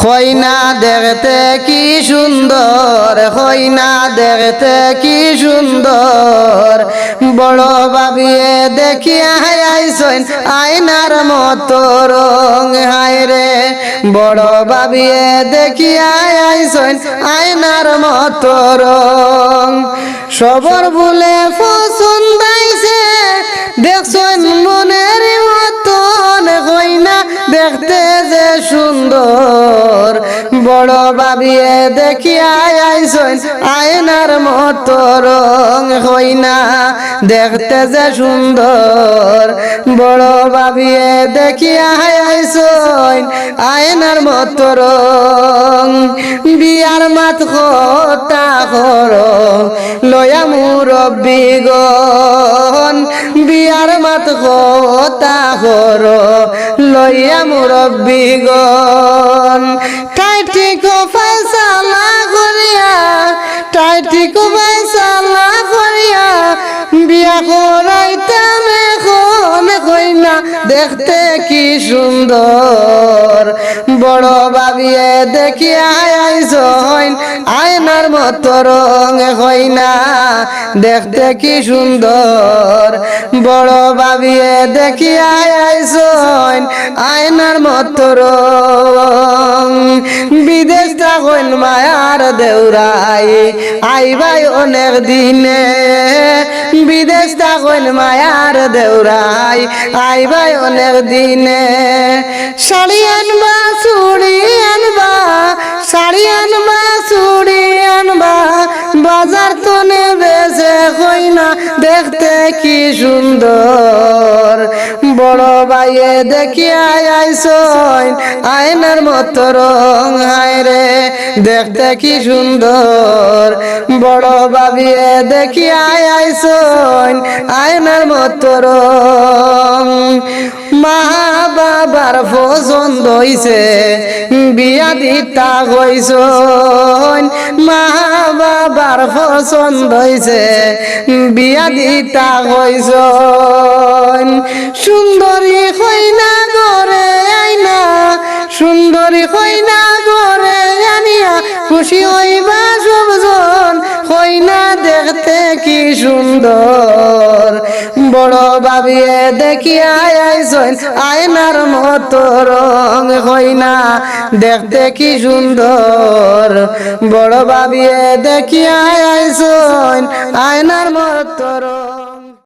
হইনা দেখতে কি সুন্দর, হইনা দেখতে কি সুন্দর, বড় ভাবিয়ে দেখিয়া আইসইন আয়নার মতো রং। হায় রে বড় ভাবিয়ে দেখিয়া আইসইন আয়নার মতো রং। সবর ভুলে পছন্দ আইছে দেখছইন মনের মতন, হইনা দেখতে যে সুন্দর, বড় ভাবিয়ে দেখিয়া আইসইন আয়নার মতো রং। হইনা দেখতে যে সুন্দর, বড় ভাবিয়ে দেখিয়া আইসইন আয়নার মতো রং। বিয়ার মাত কথা করো লয়া মুরব্বি গন, বিয়ার মাত কথা করো লইয়া মুরব্বি গন। টাইটিকো ফয়সালা করিয়া, টাইটিকো ফয়সালা করিয়া বিয়া করাইতাম এখন, হইনা দেখতে কি সুন্দর, বড় ভাবিয়ে দেখিয়া আইসইন আয়নার মতো রং। হইনা দেখতে কি সুন্দর, বড় ভাবিয়ে দেখিয়া আইসইন আয়নার মতো রং। বিদেশ থাকইন মায়ার দেউরাই আইবাই অনেক দিনে, বিদেশ থাকইন মায়ার দেউরাই আইবাই অনেক দিনে। শাড়ি আনবা চুড়ি আনবা, শাড়ি আনবা চুড়ি আনবা, বাজার তো নেবেছে হইনা দেখতে কি সুন্দর, বড় ভাইয়ে দেখিয়া আইসইন আয়নার মতো রং। হায় রে দেখতে কি সুন্দর, বড় ভাবিয়ে দেখিয়া আইসইন আয়নার মতো রং। মা বাবার পছন্দ হইছে বিয়া দিতা হইসইন, মা বাবার পছন্দ হইছে বিয়া দিতা হইসইন। সুন্দরী হইনা গরে আইনা, সুন্দরী হইনা গরে আনিয়া খুশি হইবা সবজন, হইনা দেখতে কি সুন্দর, বড় ভাবিয়ে দেখিয়া আইসইন আয়নার মতো রং। হইনা দেখতে কি সুন্দর, বড় ভাবিয়ে দেখিয়া আইসইন আয়নার মতো রং।